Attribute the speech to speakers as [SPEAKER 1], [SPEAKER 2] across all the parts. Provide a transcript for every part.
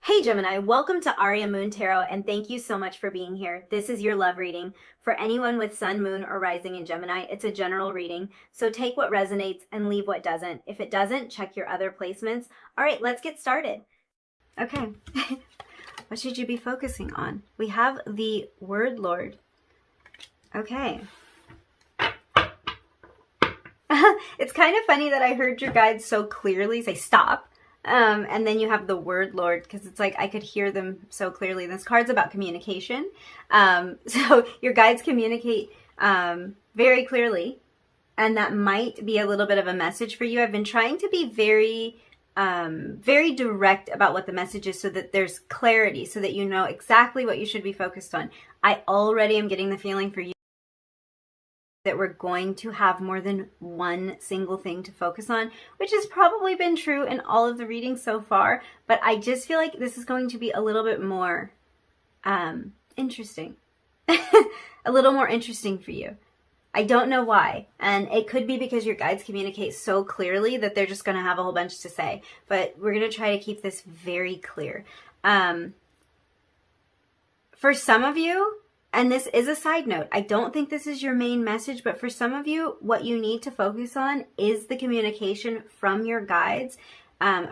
[SPEAKER 1] Hey Gemini, welcome to Aria Moon Tarot, and thank you so much for being here. This is your love reading. For anyone with Sun, Moon, or Rising in Gemini, it's a general reading, so take what resonates and leave what doesn't. If it doesn't, check your other placements. All right, let's get started. Okay, what should you be focusing on? We have the Word Lord. Okay. It's kind of funny that I heard your guides so clearly say stop. And then you have the Word Lord, because it's like I could hear them so clearly. This card's about communication. So your guides communicate very clearly, and that might be a little bit of a message for you. I've been trying to be very direct about what the message is so that there's clarity, so that you know exactly what you should be focused on. I already am getting the feeling for you that we're going to have more than one single thing to focus on, which has probably been true in all of the readings so far, but I just feel like this is going to be a little bit more interesting. A little more interesting for you. I don't know why, and it could be because your guides communicate so clearly that they're just going to have a whole bunch to say, but we're going to try to keep this very clear. For some of you, and this is a side note, I don't think this is your main message, but for some of you, what you need to focus on is the communication from your guides,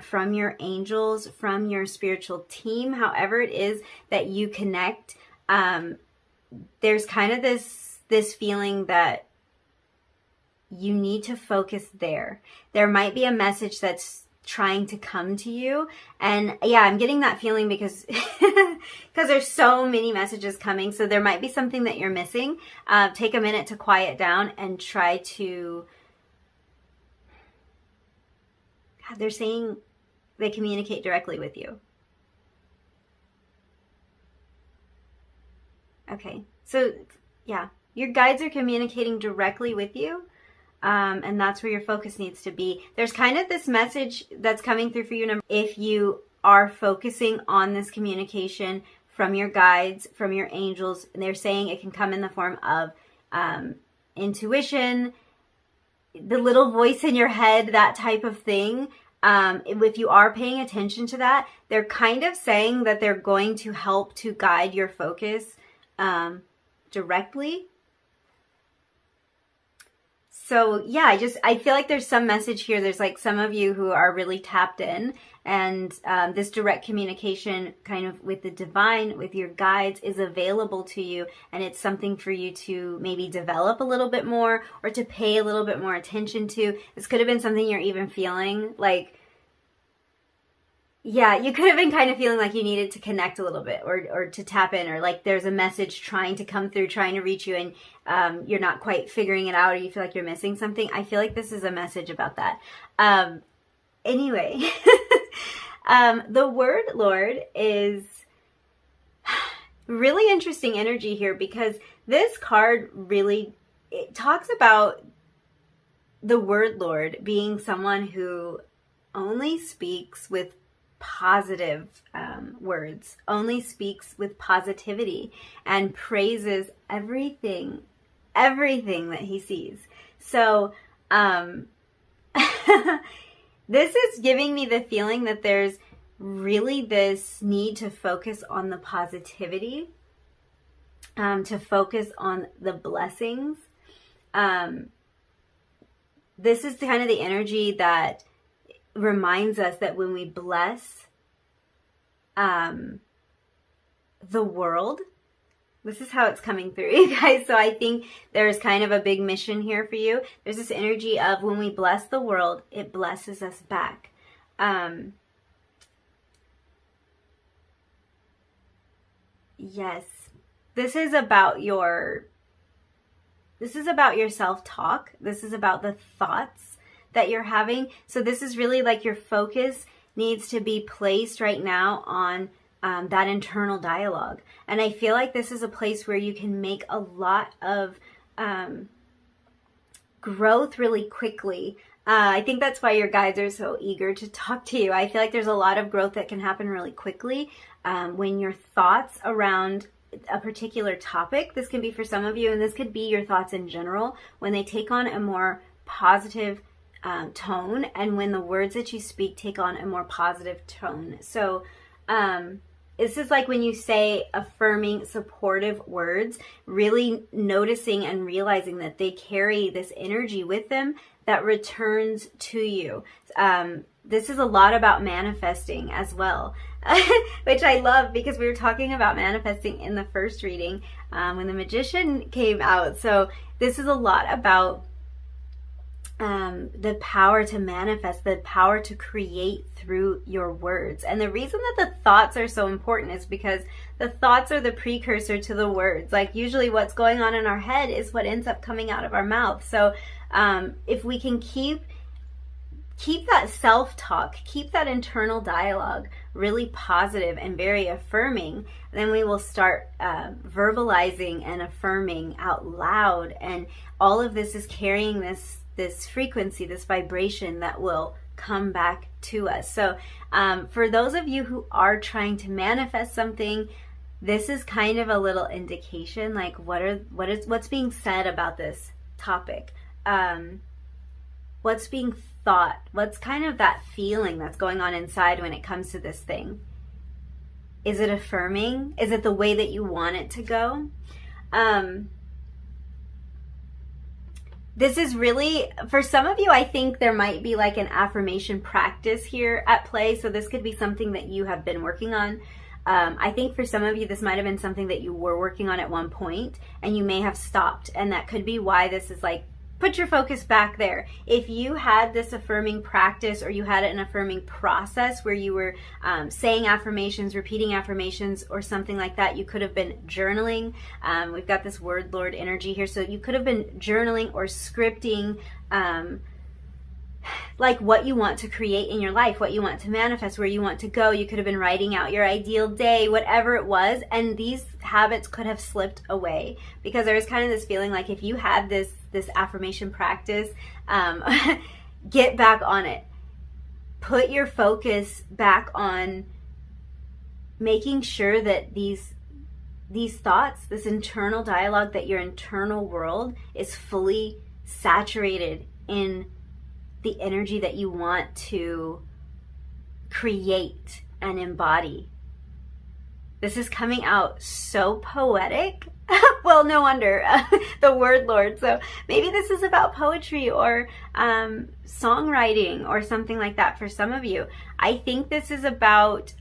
[SPEAKER 1] from your angels, from your spiritual team, however it is that you connect. There's kind of this feeling that you need to focus there. There might be a message that's trying to come to you, and yeah, I'm getting that feeling because there's so many messages coming, so there might be something that you're missing. Take a minute to quiet down and try to, God, they're saying they communicate directly with you. Okay, so yeah, your guides are communicating directly with you. And that's where your focus needs to be. There's kind of this message that's coming through for you. If you are focusing on this communication from your guides, from your angels, and they're saying it can come in the form of intuition, the little voice in your head, that type of thing. If you are paying attention to that, they're kind of saying that they're going to help to guide your focus directly. So yeah, I feel like there's some message here. There's like some of you who are really tapped in, and this direct communication kind of with the divine, with your guides, is available to you, and it's something for you to maybe develop a little bit more or to pay a little bit more attention to. This could have been something you're even feeling like, yeah, you could have been kind of feeling like you needed to connect a little bit or to tap in, or like there's a message trying to come through, trying to reach you, and you're not quite figuring it out, or you feel like you're missing something. I feel like this is a message about that. Anyway, the Word Lord is really interesting energy here, because this card really, it talks about the Word Lord being someone who only speaks with positive words, only speaks with positivity, and praises everything that he sees. So this is giving me the feeling that there's really this need to focus on the positivity, to focus on the blessings. This is kind of the energy that reminds us that when we bless the world, this is how it's coming through, you guys. So I think there's kind of a big mission here for you. There's this energy of when we bless the world, it blesses us back. Yes, this is about your self-talk. This is about the thoughts that you're having. So this is really like your focus needs to be placed right now on that internal dialogue. And I feel like this is a place where you can make a lot of growth really quickly. I think that's why your guides are so eager to talk to you. I feel like there's a lot of growth that can happen really quickly when your thoughts around a particular topic, this can be for some of you, and this could be your thoughts in general, when they take on a more positive tone, and when the words that you speak take on a more positive tone. So This is like when you say affirming, supportive words, really noticing and realizing that they carry this energy with them that returns to you. This is a lot about manifesting as well, which I love because we were talking about manifesting in the first reading when the Magician came out. So this is a lot about the power to manifest, the power to create through your words. And the reason that the thoughts are so important is because the thoughts are the precursor to the words. Like usually what's going on in our head is what ends up coming out of our mouth. So if we can keep that self-talk, keep that internal dialogue really positive and very affirming, then we will start verbalizing and affirming out loud. And all of this is carrying this frequency, this vibration that will come back to us. So for those of you who are trying to manifest something, this is kind of a little indication, like what's being said about this topic, what's being thought, what's kind of that feeling that's going on inside when it comes to this thing. Is it affirming? Is it the way that you want it to go? This is really, for some of you, I think there might be like an affirmation practice here at play. So this could be something that you have been working on. I think for some of you, this might have been something that you were working on at one point and you may have stopped. And that could be why this is like, put your focus back there. If you had this affirming practice or you had an affirming process where you were saying affirmations, repeating affirmations or something like that, you could have been journaling. We've got this word Lord energy here. So you could have been journaling or scripting like what you want to create in your life, what you want to manifest, where you want to go. You could have been writing out your ideal day, whatever it was. And these habits could have slipped away because there was kind of this feeling like if you had this affirmation practice, get back on it. Put your focus back on making sure that these thoughts, this internal dialogue, that your internal world is fully saturated in the energy that you want to create and embody. This is coming out so poetic. Well, no wonder, the word Lord. So maybe this is about poetry or songwriting or something like that for some of you. I think this is about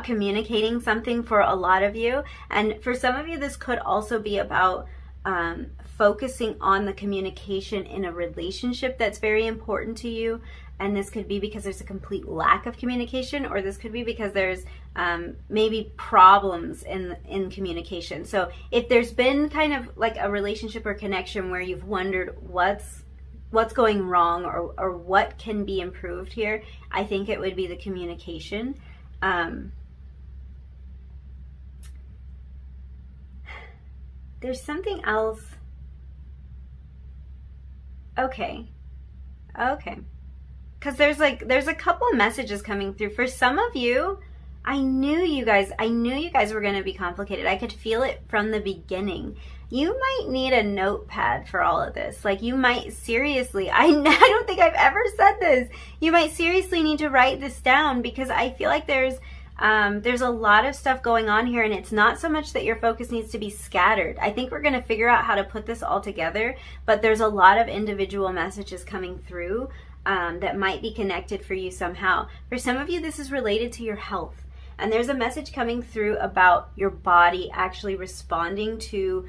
[SPEAKER 1] communicating something for a lot of you. And for some of you, this could also be about focusing on the communication in a relationship that's very important to you. And this could be because there's a complete lack of communication, or this could be because there's maybe problems in communication. So if there's been kind of like a relationship or connection where you've wondered what's going wrong or what can be improved here, I think it would be the communication. There's something else. Okay. Because there's a couple of messages coming through. For some of you, I knew you guys were going to be complicated. I could feel it from the beginning. You might need a notepad for all of this. Like you might seriously, I don't think I've ever said this. You might seriously need to write this down because I feel like there's a lot of stuff going on here, and it's not so much that your focus needs to be scattered. I think we're going to figure out how to put this all together, but there's a lot of individual messages coming through that might be connected for you somehow. For some of you, this is related to your health, and there's a message coming through about your body actually responding to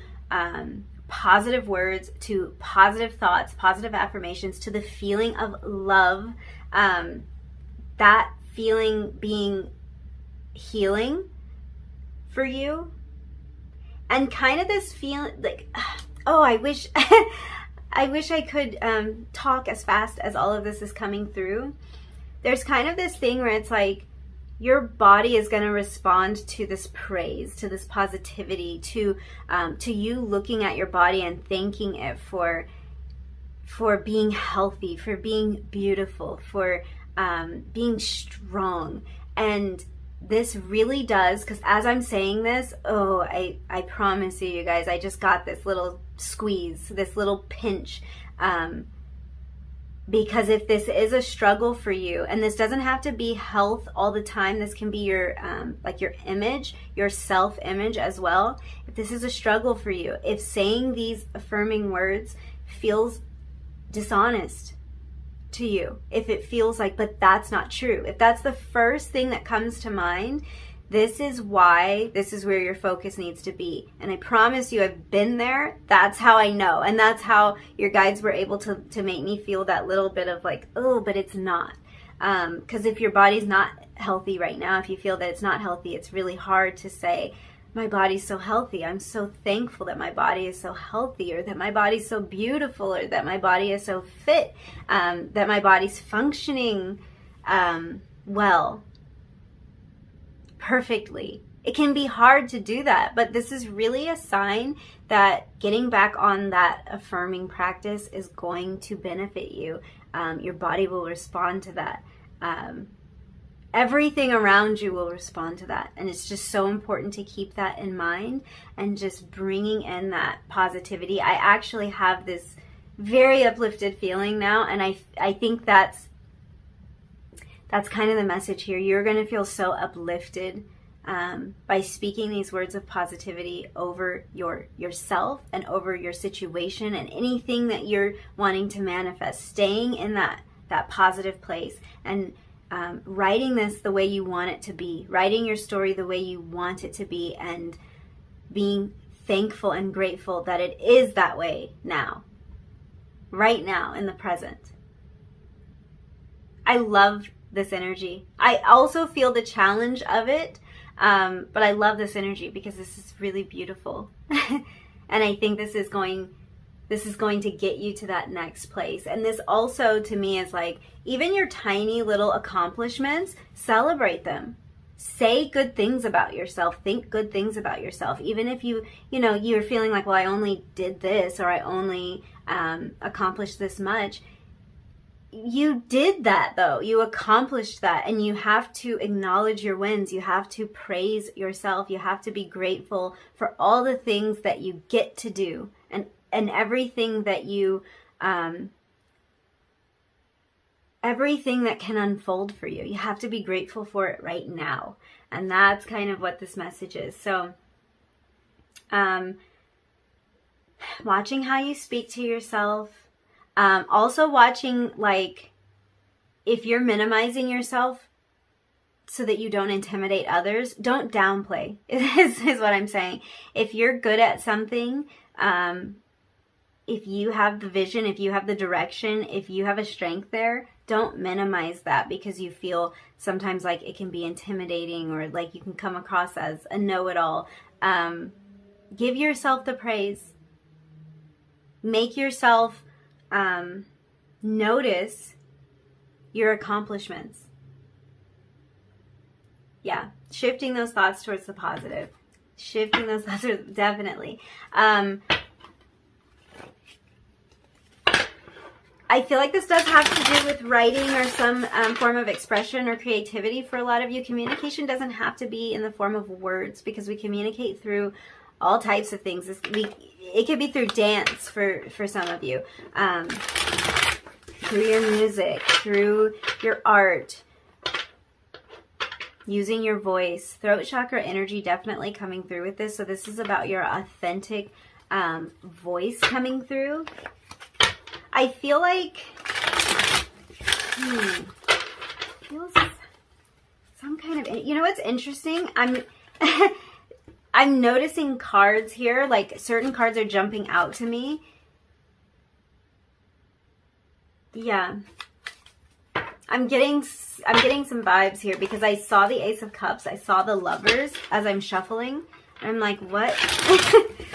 [SPEAKER 1] positive words, to positive thoughts, positive affirmations, to the feeling of love, that feeling being healing for you. And kind of this feeling like, oh, I wish I could talk as fast as all of this is coming through. There's kind of this thing where it's like your body is going to respond to this praise, to this positivity, to you looking at your body and thanking it for being healthy, for being beautiful, for being strong. And this really does, because as I'm saying this, I promise you guys, I just got this little squeeze, this little pinch. Because if this is a struggle for you, and this doesn't have to be health all the time, this can be your like your image, your self-image as well. If this is a struggle for you, if saying these affirming words feels dishonest to you, if it feels like, but that's not true, if that's the first thing that comes to mind, this is why, this is where your focus needs to be. And I promise you, I've been there. That's how I know. And that's how your guides were able to make me feel that little bit of like, oh, but it's not. Because if your body's not healthy right now, if you feel that it's not healthy, it's really hard to say, my body's so healthy. I'm so thankful that my body is so healthy, or that my body's so beautiful, or that my body is so fit, that my body's functioning well, perfectly. It can be hard to do that, but this is really a sign that getting back on that affirming practice is going to benefit you. Your body will respond to that. Everything around you will respond to that. And it's just so important to keep that in mind and just bringing in that positivity. I actually have this very uplifted feeling now, and I think that's kind of the message here. You're going to feel so uplifted by speaking these words of positivity over yourself and over your situation and anything that you're wanting to manifest. Staying in that positive place and writing this the way you want it to be. Writing your story the way you want it to be, and being thankful and grateful that it is that way now. Right now, in the present. I love this energy. I also feel the challenge of it, but I love this energy because this is really beautiful. And I think this is going to get you to that next place. And this also, to me, is like, even your tiny little accomplishments, celebrate them. Say good things about yourself. Think good things about yourself. Even if you're feeling like, well, I only did this, or I only accomplished this much. You did that, though. You accomplished that, and you have to acknowledge your wins. You have to praise yourself. You have to be grateful for all the things that you get to do, and everything that you everything that can unfold for you. You have to be grateful for it right now. And that's kind of what this message is. So watching how you speak to yourself. Also watching, like, if you're minimizing yourself so that you don't intimidate others, don't downplay, is what I'm saying. If you're good at something, if you have the vision, if you have the direction, if you have a strength there, don't minimize that because you feel sometimes like it can be intimidating, or like you can come across as a know-it-all. Give yourself the praise. Make yourself notice your accomplishments. Yeah, shifting those thoughts towards the positive. Shifting those thoughts, definitely. I feel like this does have to do with writing or some form of expression or creativity for a lot of you. Communication doesn't have to be in the form of words, because we communicate through all types of things. It could be through dance for some of you, through your music, through your art, using your voice. Throat chakra energy definitely coming through with this. So this is about your authentic voice coming through. I feel like feels some kind of, you know what's interesting? I'm noticing cards here, like certain cards are jumping out to me. Yeah. I'm getting some vibes here because I saw the Ace of Cups. I saw the Lovers as I'm shuffling. I'm like, what?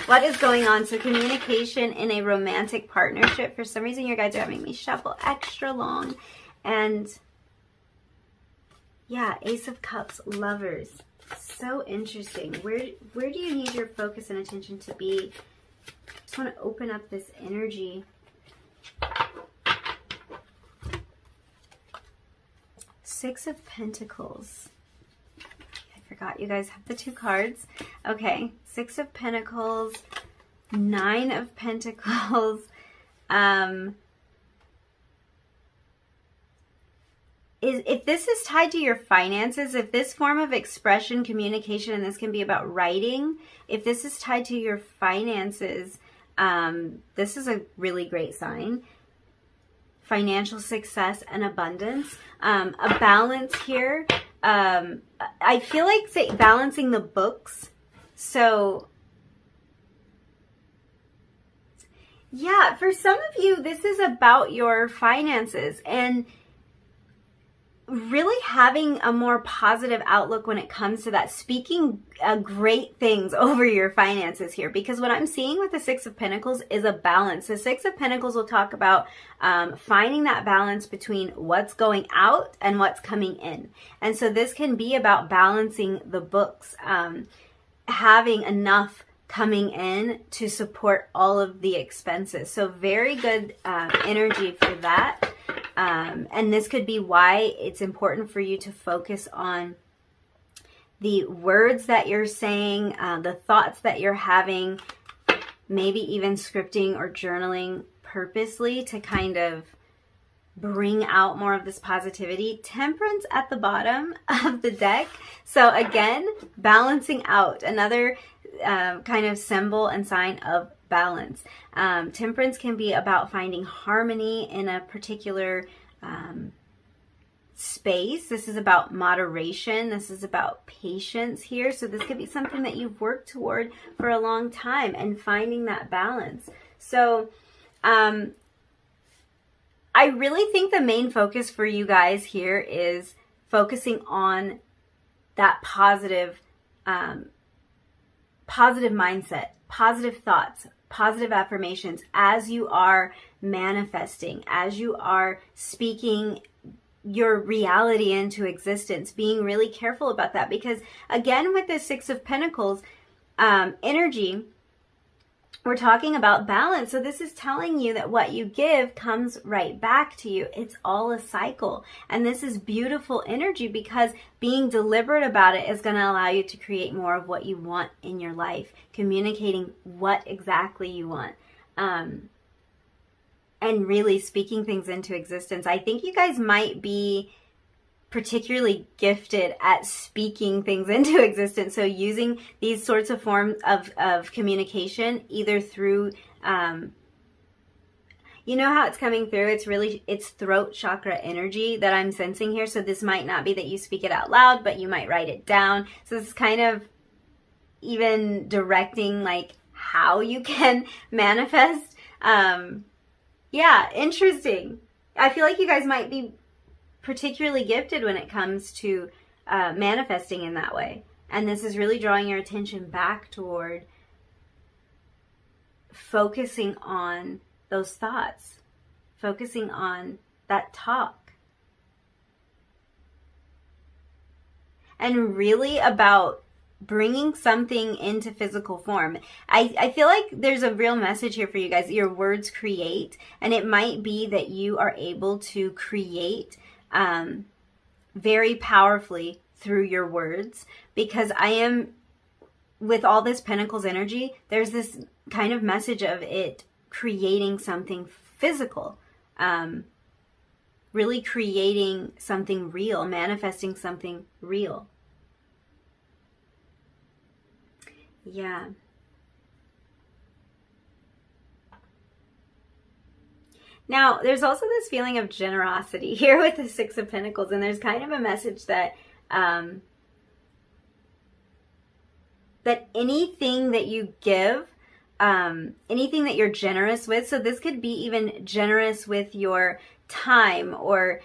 [SPEAKER 1] What is going on? So communication in a romantic partnership. For some reason, your guides are having me shuffle extra long. And yeah, Ace of Cups, Lovers. So interesting. Where do you need your focus and attention to be? Just want to open up this energy. Six of Pentacles. I forgot you guys have the two cards. Okay, Six of Pentacles, Nine of Pentacles, if this is tied to your finances, if this form of expression, communication, and this can be about writing, if this is tied to your finances, this is a really great sign. Financial success and abundance, a balance here. I feel like balancing the books. So yeah, for some of you, this is about your finances and really having a more positive outlook when it comes to that, speaking great things over your finances here, because what I'm seeing with the Six of Pentacles is a balance. The Six of Pentacles will talk about finding that balance between what's going out and what's coming in. And so this can be about balancing the books, having enough coming in to support all of the expenses. So very good energy for that. And this could be why it's important for you to focus on the words that you're saying, the thoughts that you're having, maybe even scripting or journaling purposely to kind of bring out more of this positivity. Temperance at the bottom of the deck. So again, balancing out, another kind of symbol and sign of balance. Temperance can be about finding harmony in a particular space. This is about moderation. This is about patience here. So this could be something that you've worked toward for a long time and finding that balance. So I really think the main focus for you guys here is focusing on that positive mindset, positive thoughts, positive affirmations as you are manifesting, as you are speaking your reality into existence, being really careful about that. Because again, with the Six of Pentacles energy, we're talking about balance. So this is telling you that what you give comes right back to you. It's all a cycle. And this is beautiful energy because being deliberate about it is going to allow you to create more of what you want in your life, communicating what exactly you want, and really speaking things into existence. I think you guys might be particularly gifted at speaking things into existence. So using these sorts of forms of communication, either through, you know how it's coming through? It's throat chakra energy that I'm sensing here. So this might not be that you speak it out loud, but you might write it down. So this is kind of even directing like how you can manifest. Yeah, interesting. I feel like you guys might be particularly gifted when it comes to manifesting in that way. And this is really drawing your attention back toward focusing on those thoughts, focusing on that talk. And really about bringing something into physical form. I feel like there's a real message here for you guys. Your words create, and it might be that you are able to create very powerfully through your words, because I am, with all this Pentacles energy, there's this kind of message of it creating something physical, really creating something real, manifesting something real. Yeah. Now, there's also this feeling of generosity here with the Six of Pentacles, and there's kind of a message that that anything that you give, anything that you're generous with, so this could be even generous with your time, or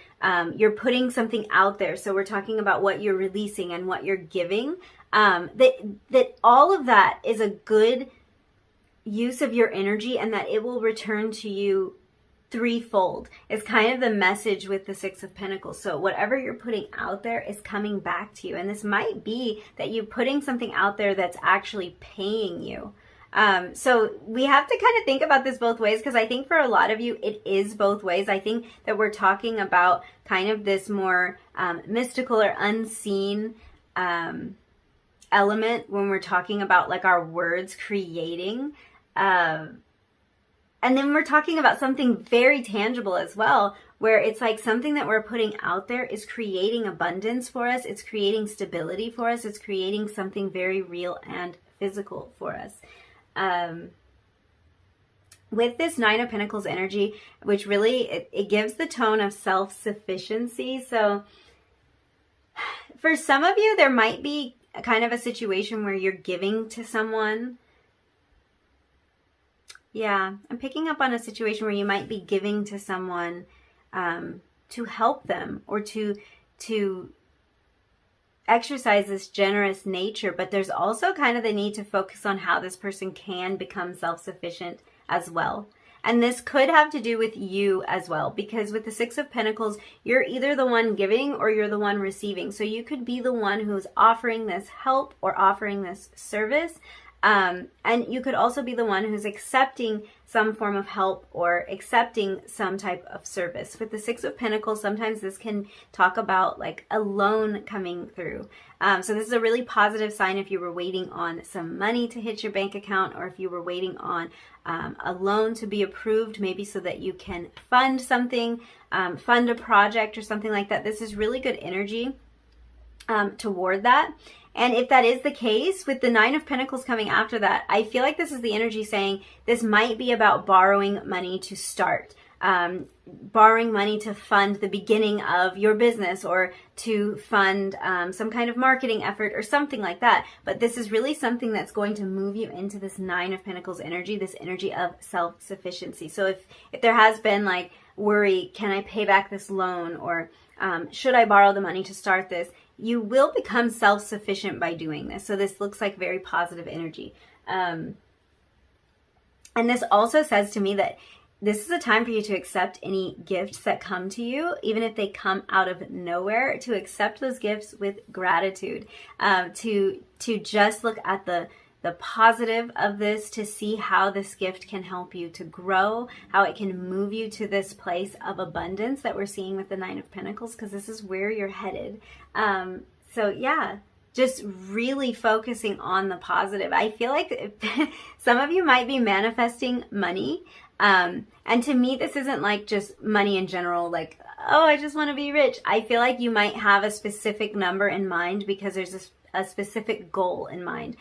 [SPEAKER 1] you're putting something out there. So we're talking about what you're releasing and what you're giving. That all of that is a good use of your energy, and that it will return to you threefold is kind of the message with the Six of Pentacles. So whatever you're putting out there is coming back to you. And this might be that you're putting something out there that's actually paying you. So we have to kind of think about this both ways, because I think for a lot of you, it is both ways. I think that we're talking about kind of this more mystical or unseen element when we're talking about like our words creating. And then we're talking about something very tangible as well where it's like something that we're putting out there is creating abundance for us. It's creating stability for us. It's creating something very real and physical for us. With this Nine of Pentacles energy, which really, it gives the tone of self-sufficiency. So for some of you, there might be kind of a situation where you're giving to someone. Yeah, I'm picking up on a situation where you might be giving to someone to help them, or to exercise this generous nature. But there's also kind of the need to focus on how this person can become self-sufficient as well. And this could have to do with you as well, because with the Six of Pentacles, you're either the one giving or you're the one receiving. So you could be the one who's offering this help or offering this service. And you could also be the one who's accepting some form of help or accepting some type of service. With the Six of Pentacles, sometimes this can talk about like a loan coming through. So this is a really positive sign if you were waiting on some money to hit your bank account, or if you were waiting on a loan to be approved, maybe so that you can fund something, fund a project or something like that. This is really good energy toward that. And if that is the case, with the Nine of Pentacles coming after that, I feel like this is the energy saying this might be about borrowing money to start. Borrowing money to fund the beginning of your business, or to fund some kind of marketing effort or something like that. But this is really something that's going to move you into this Nine of Pentacles energy, this energy of self-sufficiency. So if there has been like worry, can I pay back this loan, or should I borrow the money to start this? You will become self-sufficient by doing this. So this looks like very positive energy. And this also says to me that this is a time for you to accept any gifts that come to you, even if they come out of nowhere, to accept those gifts with gratitude, to just look at the positive of this, to see how this gift can help you to grow, how it can move you to this place of abundance that we're seeing with the Nine of Pentacles, because this is where you're headed. So yeah, just really focusing on the positive. I feel like some of you might be manifesting money. And to me, this isn't like just money in general, like, oh, I just want to be rich. I feel like you might have a specific number in mind because there's a specific goal in mind.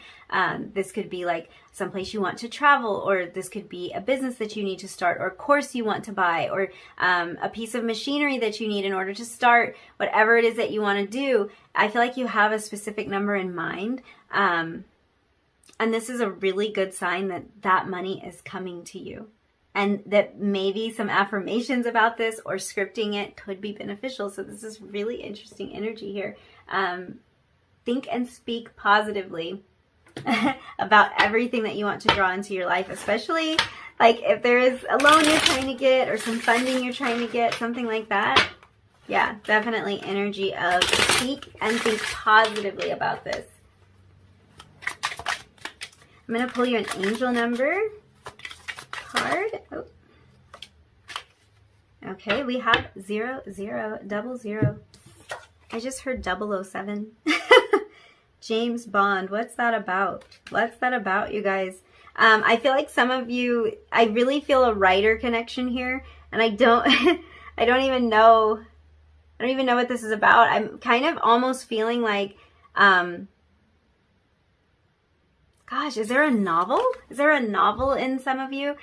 [SPEAKER 1] This could be like someplace you want to travel, or this could be a business that you need to start, or a course you want to buy, or a piece of machinery that you need in order to start whatever it is that you want to do. I feel like you have a specific number in mind. And this is a really good sign that that money is coming to you. And that maybe some affirmations about this or scripting it could be beneficial. So this is really interesting energy here. Think and speak positively about everything that you want to draw into your life, especially like if there is a loan you're trying to get, or some funding you're trying to get, something like that. Yeah, definitely energy of speak and think positively about this. I'm going to pull you an angel number card. Oh. Okay, we have 0000. I just heard 007. James Bond. What's that about? What's that about, you guys? I feel like some of you, I really feel a writer connection here, and I don't even know what this is about. I'm kind of almost feeling like, gosh, is there a novel? Is there a novel in some of you?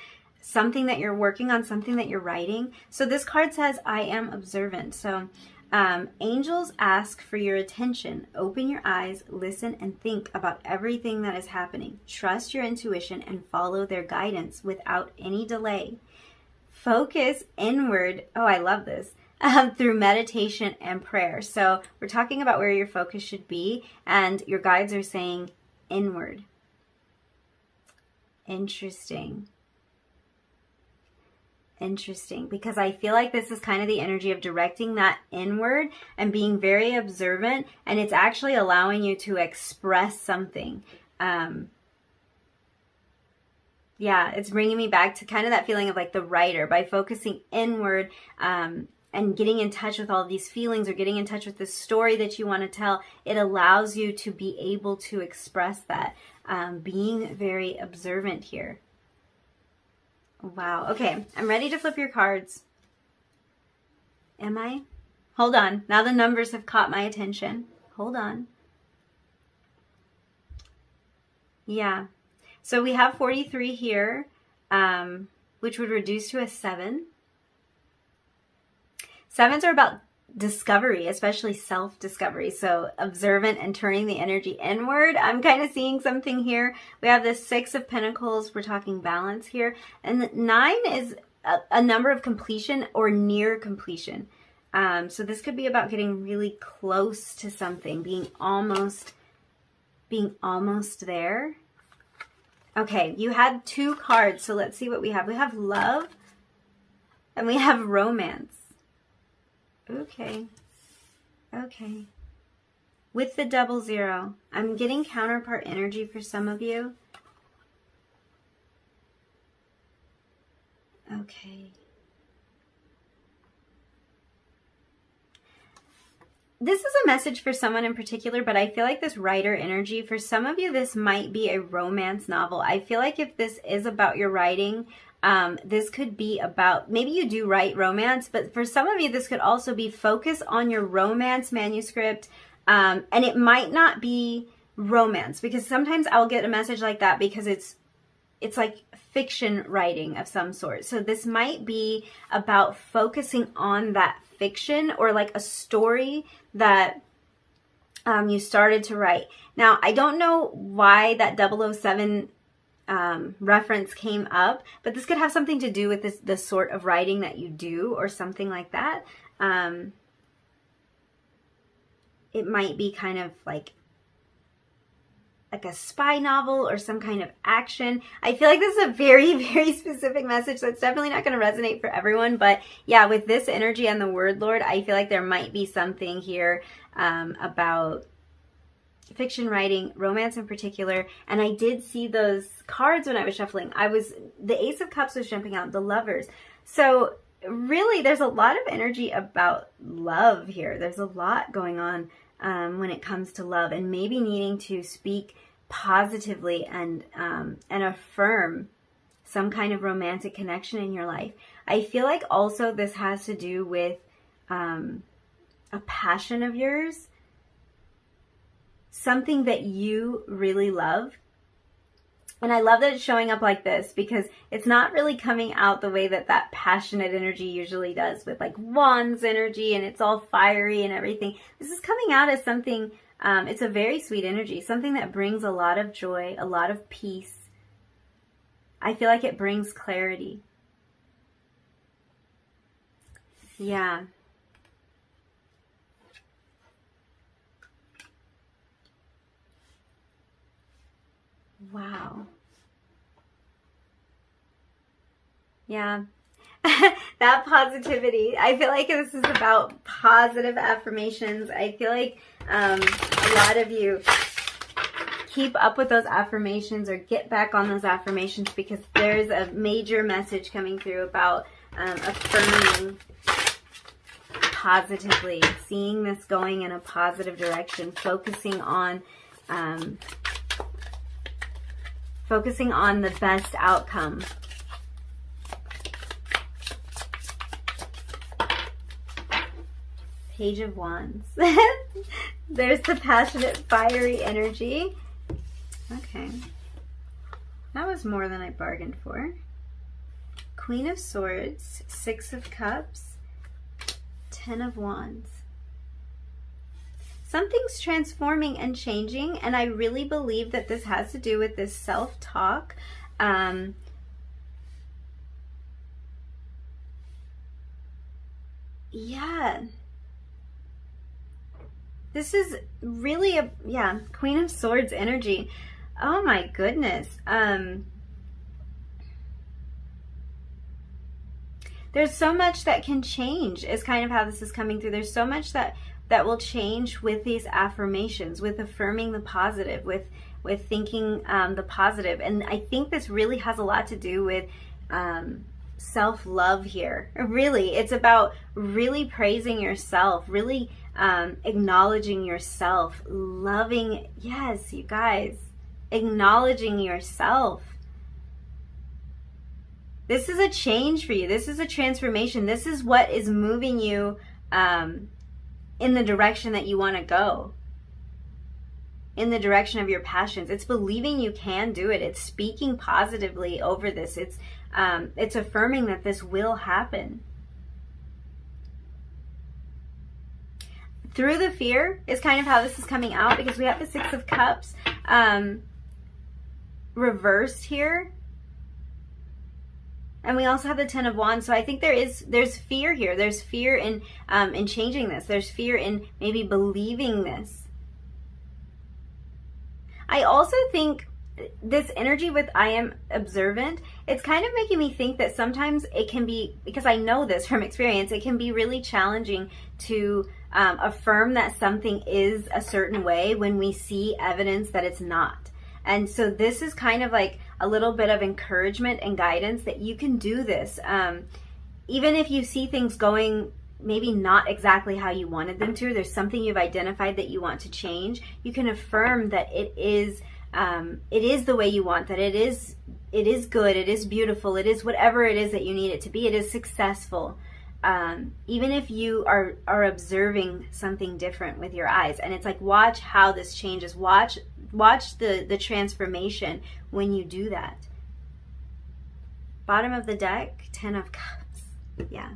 [SPEAKER 1] Something that you're working on, something that you're writing. So this card says, I am observant. So angels ask for your attention. Open your eyes, listen, and think about everything that is happening. Trust your intuition and follow their guidance without any delay. Focus inward. Oh, I love this. Through meditation and prayer. So we're talking about where your focus should be, and your guides are saying inward. Interesting, because I feel like this is kind of the energy of directing that inward and being very observant, and it's actually allowing you to express something. Yeah, it's bringing me back to kind of that feeling of like the writer. By focusing inward and getting in touch with all of these feelings, or getting in touch with the story that you want to tell, it allows you to be able to express that. Being very observant here. Wow. Okay, I'm ready to flip your cards. Am I? Hold on. Now the numbers have caught my attention. Hold on. Yeah. So we have 43 here, which would reduce to a 7. 7s are about discovery, especially self-discovery. So observant and turning the energy inward. I'm kind of seeing something here. We have the 6 of Pentacles. We're talking balance here. And the 9 is a number of completion or near completion. So this could be about getting really close to something, being almost there. Okay, you had 2 cards, so let's see what we have. We have love and we have romance. Okay. With the 00, I'm getting counterpart energy for some of you. Okay. This is a message for someone in particular, but I feel like this writer energy, for some of you, this might be a romance novel. I feel like if this is about your writing, this could be about, maybe you do write romance, but for some of you, this could also be focus on your romance manuscript. And it might not be romance, because sometimes I'll get a message like that because it's like fiction writing of some sort. So this might be about focusing on that fiction or like a story that you started to write. Now, I don't know why that 007 reference came up, but this could have something to do with the sort of writing that you do or something like that. It might be kind of like a spy novel or some kind of action. I feel like this is a very, very specific message, so it's definitely not going to resonate for everyone. But yeah, with this energy and the word Lord, I feel like there might be something here about fiction writing, romance in particular. And I did see those cards when I was shuffling. The Ace of Cups was jumping out, the Lovers. So really, there's a lot of energy about love here. There's a lot going on when it comes to love, and maybe needing to speak positively and affirm some kind of romantic connection in your life. I feel like also this has to do with a passion of yours, something that you really love. And I love that it's showing up like this, because it's not really coming out the way that passionate energy usually does, with like Wands energy and it's all fiery and everything. This is coming out as something, it's a very sweet energy, something that brings a lot of joy, a lot of peace. I feel like it brings clarity. Yeah. Wow. Yeah. That positivity. I feel like this is about positive affirmations. I feel like a lot of you keep up with those affirmations or get back on those affirmations, because there's a major message coming through about affirming positively, seeing this going in a positive direction, focusing on the best outcome. Page of Wands. There's the passionate, fiery energy. Okay. That was more than I bargained for. Queen of Swords, 6 of Cups, 10 of Wands. Something's transforming and changing, and I really believe that this has to do with this self-talk. Yeah. This is really Queen of Swords energy. Oh my goodness. There's so much that can change, is kind of how this is coming through. There's so much that will change with these affirmations, with affirming the positive, with thinking the positive. And I think this really has a lot to do with self-love here. Really, it's about really praising yourself, really acknowledging yourself, loving, yes, you guys, acknowledging yourself. This is a change for you. This is a transformation. This is what is moving you in the direction that you want to go, in the direction of your passions. It's believing you can do it. It's speaking positively over this. It's affirming that this will happen. Through the fear is kind of how this is coming out, because we have the Six of Cups reversed here. And we also have the Ten of Wands. So I think there's fear here. There's fear in changing this. There's fear in maybe believing this. I also think this energy with I am observant, it's kind of making me think that sometimes it can be, because I know this from experience, it can be really challenging to affirm that something is a certain way when we see evidence that it's not. And so this is kind of like a little bit of encouragement and guidance that you can do this. Even if you see things going maybe not exactly how you wanted them to, there's something you've identified that you want to change, you can affirm that it is the way you want, that it is good, it is beautiful, it is whatever it is that you need it to be, it is successful. Even if you are observing something different with your eyes. And it's like, watch how this changes. Watch the transformation when you do that. Bottom of the deck, Ten of Cups. Yeah.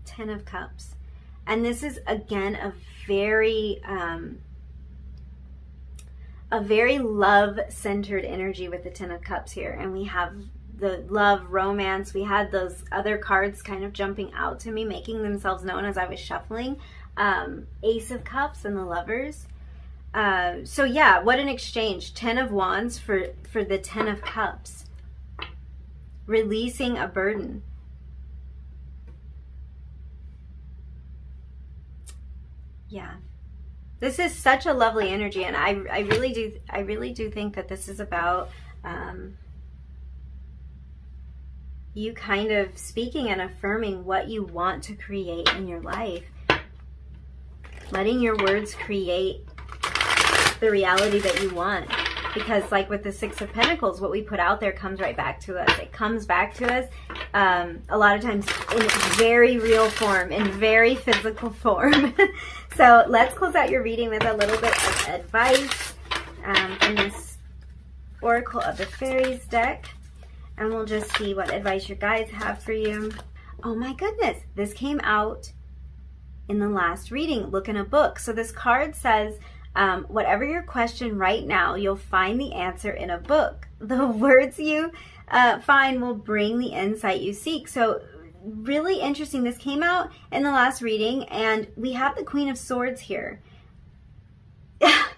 [SPEAKER 1] Ten of Cups. And this is, again, a very love-centered energy with the Ten of Cups here. And we have the love, romance. We had those other cards kind of jumping out to me, making themselves known as I was shuffling. Ace of Cups and the Lovers. So yeah, what an exchange. Ten of Wands for the Ten of Cups. Releasing a burden. Yeah. This is such a lovely energy, and I really do think that this is about you kind of speaking and affirming what you want to create in your life. Letting your words create the reality that you want. Because like with the Six of Pentacles, what we put out there comes right back to us. It comes back to us a lot of times in very real form, in very physical form. So let's close out your reading with a little bit of advice from this Oracle of the Fairies deck. And we'll just see what advice your guides have for you. Oh my goodness, this came out in the last reading. Look in a book. So this card says, whatever your question right now, you'll find the answer in a book. The words you find will bring the insight you seek. So really interesting. This came out in the last reading, and we have the Queen of Swords here.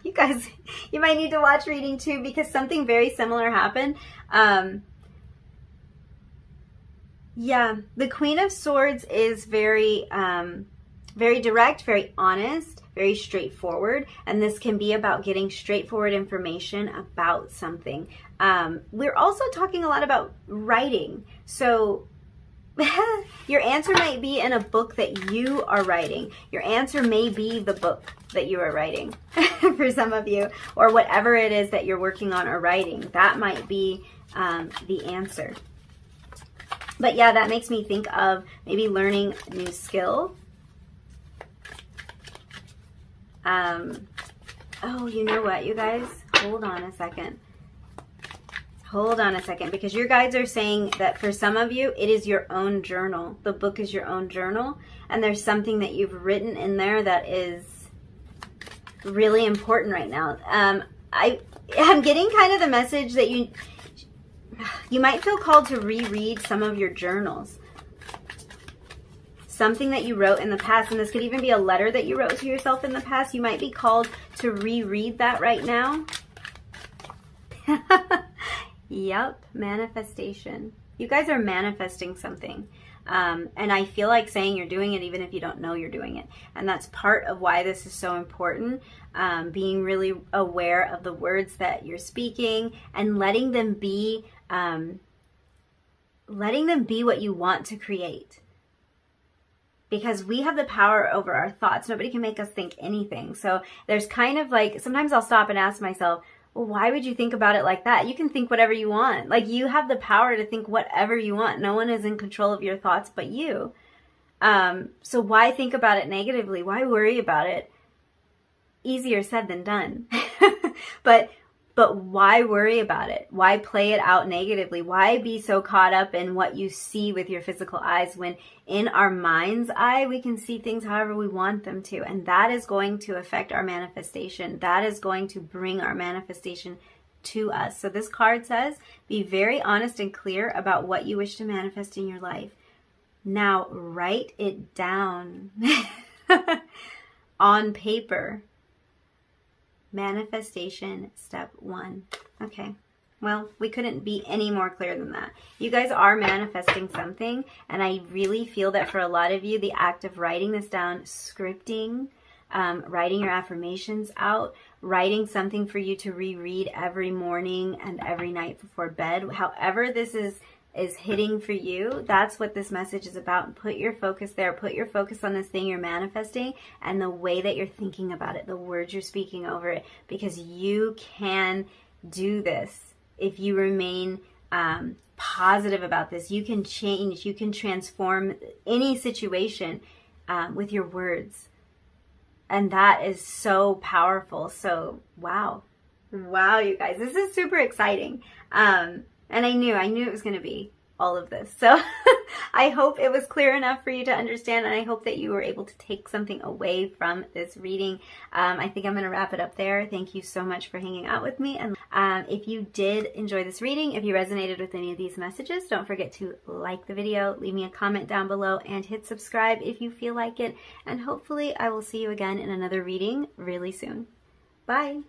[SPEAKER 1] You guys, you might need to watch reading 2 because something very similar happened. Yeah, the Queen of Swords is very direct, very honest, very straightforward, and this can be about getting straightforward information about something. We're also talking a lot about writing, so your answer might be in a book that you are writing. Your answer may be the book that you are writing for some of you, or whatever it is that you're working on or writing. That might be the answer. But yeah, that makes me think of maybe learning a new skill. Oh, you know what, you guys? Hold on a second. Hold on a second, because your guides are saying that for some of you, it is your own journal. The book is your own journal, and there's something that you've written in there that is really important right now. I'm getting kind of the message that you might feel called to reread some of your journals. Something that you wrote in the past, and this could even be a letter that you wrote to yourself in the past. You might be called to reread that right now. Yep, manifestation. You guys are manifesting something. And I feel like saying you're doing it even if you don't know you're doing it. And that's part of why this is so important. Being really aware of the words that you're speaking and letting them be what you want to create. Because we have the power over our thoughts. Nobody can make us think anything. So there's kind of like, sometimes I'll stop and ask myself, well, why would you think about it like that? You can think whatever you want. Like, you have the power to think whatever you want. No one is in control of your thoughts but you. So why think about it negatively? Why worry about it? Easier said than done. But why worry about it? Why play it out negatively? Why be so caught up in what you see with your physical eyes when in our mind's eye, we can see things however we want them to. And that is going to affect our manifestation. That is going to bring our manifestation to us. So this card says, be very honest and clear about what you wish to manifest in your life. Now write it down on paper. Manifestation step 1. Okay. Well, we couldn't be any more clear than that. You guys are manifesting something, and I really feel that for a lot of you, the act of writing this down, scripting, writing your affirmations out, writing something for you to reread every morning and every night before bed, however this is hitting for you, that's what this message is about. Put your focus there. Put your focus on this thing you're manifesting and the way that you're thinking about it, the words you're speaking over it, because you can do this if you remain positive about this. You can change, you can transform any situation with your words. And that is so powerful. So, wow, you guys, this is super exciting. And I knew it was going to be all of this. So I hope it was clear enough for you to understand, and I hope that you were able to take something away from this reading. I think I'm going to wrap it up there. Thank you so much for hanging out with me. And if you did enjoy this reading, if you resonated with any of these messages, don't forget to like the video, leave me a comment down below, and hit subscribe if you feel like it. And hopefully I will see you again in another reading really soon. Bye.